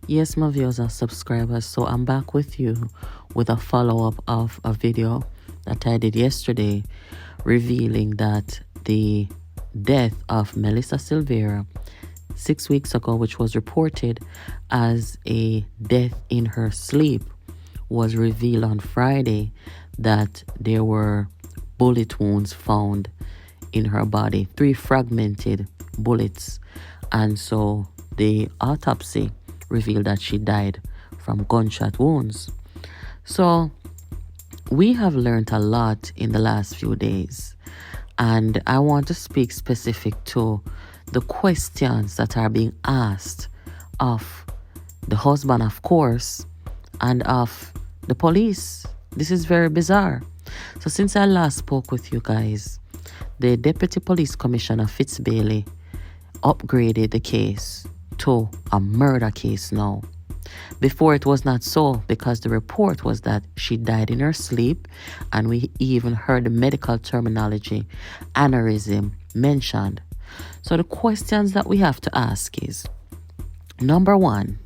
Yes, my viewers and subscribers, so I'm back with you with a follow-up of a video that I did yesterday revealing that the death of Melissa Silvera 6 weeks ago, which was reported as a death in her sleep, was revealed on Friday that there were bullet wounds found in her body, 3 fragmented bullets, and so the autopsy revealed that she died from gunshot wounds. So we have learned a lot in the last few days, and I want to speak specific to the questions that are being asked of the husband, of course, and of the police. This is very bizarre. So since I last spoke with you guys, the Deputy Police Commissioner Fitzbailey upgraded the case to a murder case now. Before it was not so, because the report was that she died in her sleep, and we even heard the medical terminology aneurysm mentioned. So the questions that we have to ask is, number one,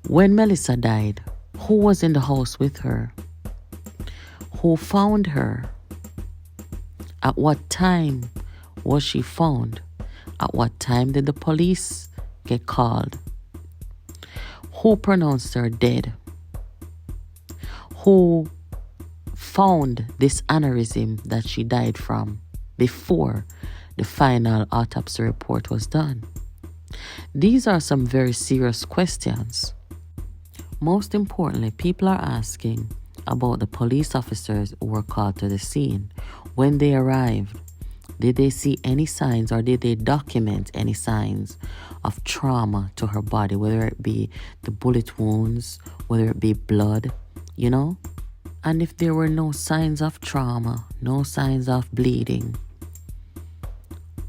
when Melissa died, who was in the house with her? Who found her? At what time was she found? At what time did the police get called? Who pronounced her dead? Who found this aneurysm that she died from before the final autopsy report was done? These are some very serious questions. Most importantly, people are asking about the police officers who were called to the scene. When they arrived, did they see any signs, or did they document any signs of trauma to her body, whether it be the bullet wounds, whether it be blood, And if there were no signs of trauma, no signs of bleeding,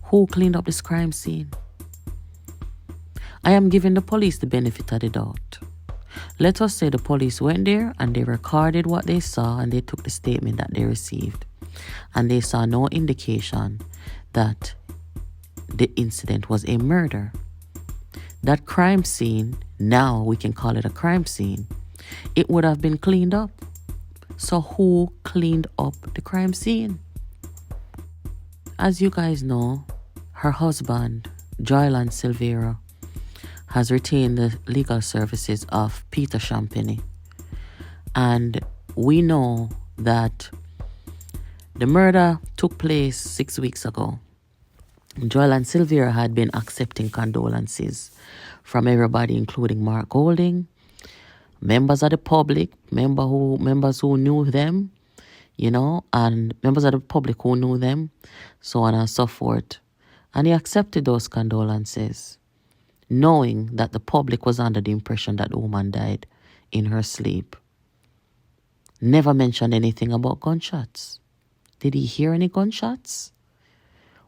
who cleaned up this crime scene? I am giving the police the benefit of the doubt. Let us say the police went there and they recorded what they saw and they took the statement that they received, and they saw no indication that the incident was a murder. That crime scene, now we can call it a crime scene, it would have been cleaned up. So who cleaned up the crime scene? As you guys know, her husband, Joyland Silvera, has retained the legal services of Peter Champagny. And we know that the murder took place 6 weeks ago. Joyland Silvera had been accepting condolences from everybody, including Mark Golding, members of the public, members who knew them, and members of the public who knew them, so on and so forth. And he accepted those condolences, knowing that the public was under the impression that the woman died in her sleep. Never mentioned anything about gunshots. Did he hear any gunshots?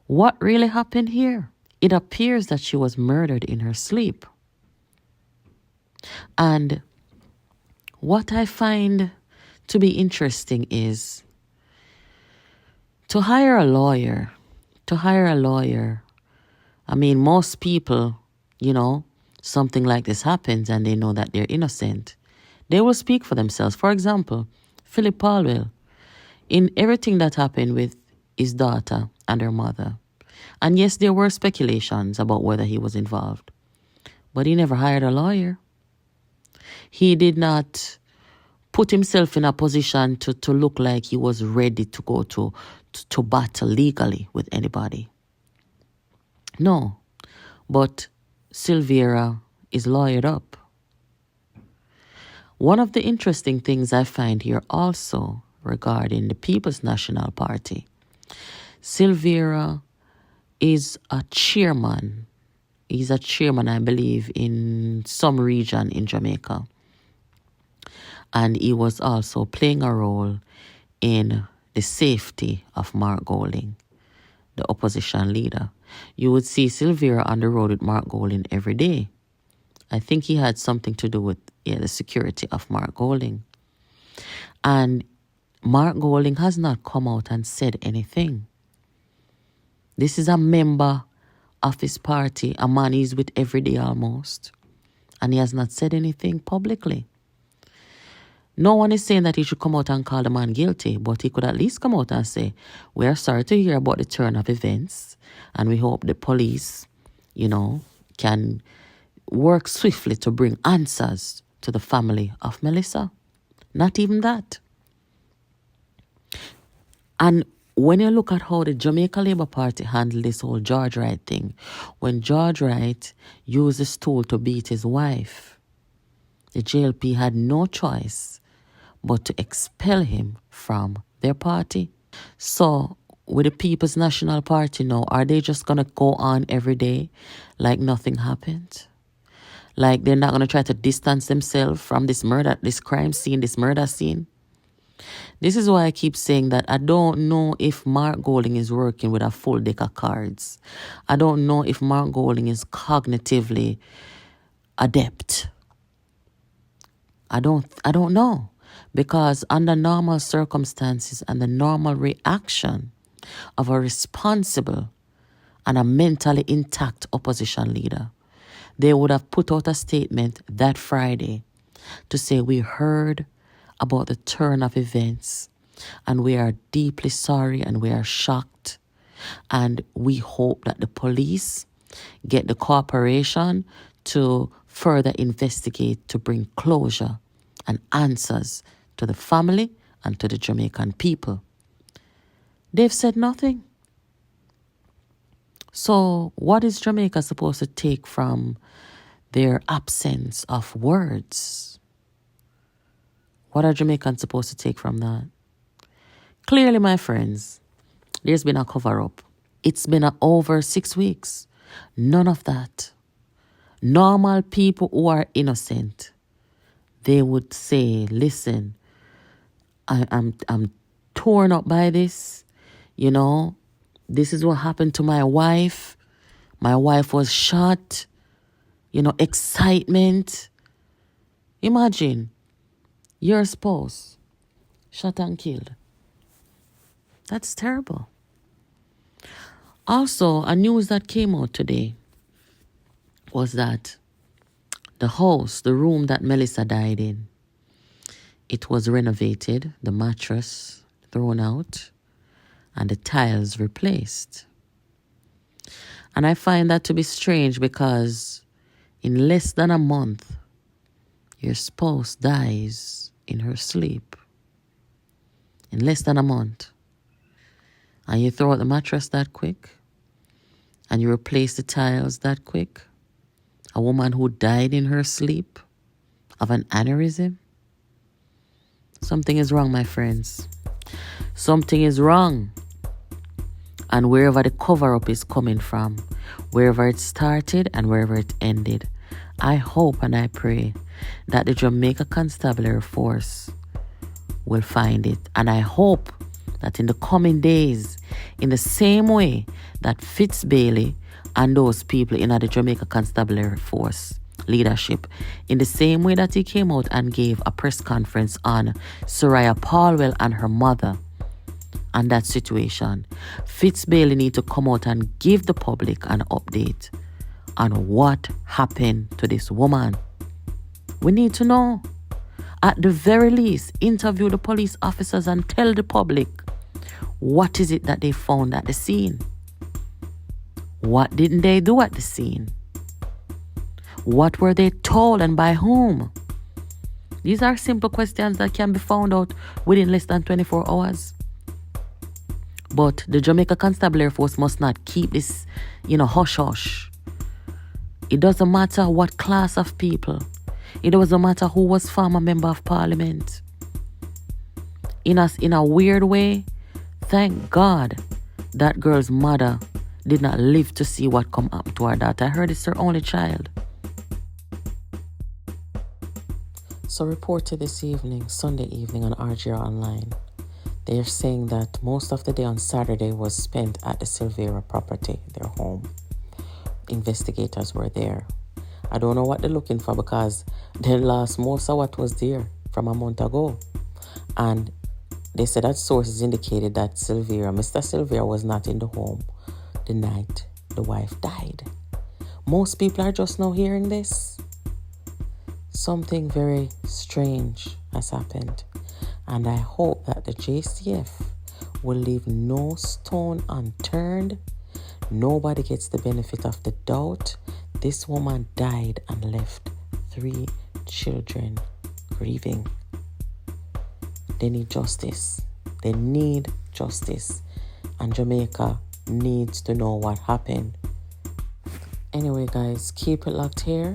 What really happened here? It appears that she was murdered in her sleep. And what I find to be interesting is to hire a lawyer. I mean, most people, something like this happens and they know that they're innocent, they will speak for themselves. For example, Philip Paulwell, in everything that happened with his daughter and her mother. And yes, there were speculations about whether he was involved, but he never hired a lawyer. He did not put himself in a position to look like he was ready to go to battle legally with anybody. No, but Silvera is lawyered up. One of the interesting things I find here also regarding the People's National Party, Silvera is a chairman. He's a chairman, I believe, in some region in Jamaica. And he was also playing a role in the safety of Mark Golding, the opposition leader. You would see Silvera on the road with Mark Golding every day. I think he had something to do with the security of Mark Golding. And Mark Golding has not come out and said anything. This is a member of his party, a man he's with every day almost. And he has not said anything publicly. No one is saying that he should come out and call the man guilty, but he could at least come out and say, we are sorry to hear about the turn of events, and we hope the police, can work swiftly to bring answers to the family of Melissa. Not even that. And when you look at how the Jamaica Labour Party handled this whole George Wright thing, when George Wright used a stool to beat his wife, the JLP had no choice but to expel him from their party. So, with the People's National Party now, are they just going to go on every day like nothing happened? Like they're not going to try to distance themselves from this crime scene, this murder scene? This is why I keep saying that I don't know if Mark Golding is working with a full deck of cards. I don't know if Mark Golding is cognitively adept. I don't know. Because under normal circumstances and the normal reaction of a responsible and a mentally intact opposition leader, they would have put out a statement that Friday to say, we heard about the turn of events and we are deeply sorry and we are shocked, and we hope that the police get the cooperation to further investigate to bring closure and answers to the family and to the Jamaican people. They've said nothing. So what is Jamaica supposed to take from their absence of words? What are Jamaicans supposed to take from that? Clearly, my friends, there's been a cover-up. It's been over 6 weeks. None of that. Normal people who are innocent, they would say, listen, I'm torn up by this. This is what happened to my wife. My wife was shot. Excitement. Imagine your spouse shot and killed. That's terrible. Also, a news that came out today was that the house, the room that Melissa died in, it was renovated, the mattress thrown out, and the tiles replaced. And I find that to be strange because in less than a month, your spouse dies in her sleep. In less than a month. And you throw out the mattress that quick, and you replace the tiles that quick. A woman who died in her sleep of an aneurysm. Something is wrong, my friends. Something is wrong. And wherever the cover-up is coming from, wherever it started and wherever it ended, I hope and I pray that the Jamaica Constabulary Force will find it. And I hope that in the coming days, in the same way that Fitz Bailey and those people in the Jamaica Constabulary Force leadership, in the same way that he came out and gave a press conference on Soraya Paulwell and her mother and that situation, Fitz Bailey need to come out and give the public an update on what happened to this woman. We need to know. At the very least, interview the police officers and tell the public what is it that they found at the scene. What didn't they do at the scene? What were they told and by whom? These are simple questions that can be found out within less than 24 hours. But the Jamaica Constabulary Force must not keep this, hush-hush. It doesn't matter what class of people. It doesn't matter who was former member of parliament. In a weird way, thank God that girl's mother did not live to see what come up to her daughter. I heard it's her only child. So reported this evening, Sunday evening on RGR Online, they are saying that most of the day on Saturday was spent at the Silvera property, their home. Investigators were there. I don't know what they're looking for because they lost most of what was there from a month ago. And they said that sources indicated that Mr. Silvera was not in the home the night the wife died. Most people are just now hearing this. Something very strange has happened, and I hope that the JCF will leave no stone unturned. Nobody gets the benefit of the doubt. This woman died and left 3 children grieving. They need justice. They need justice. And Jamaica needs to know what happened. Anyway, guys, keep it locked here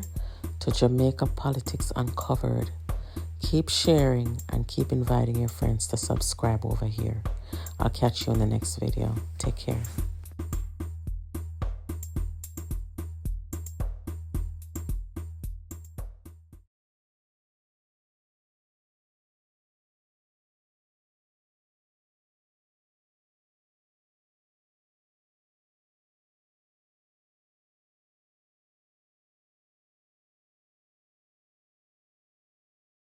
to Jamaica Politics Uncovered. Keep sharing and keep inviting your friends to subscribe over here. I'll catch you in the next video. Take care.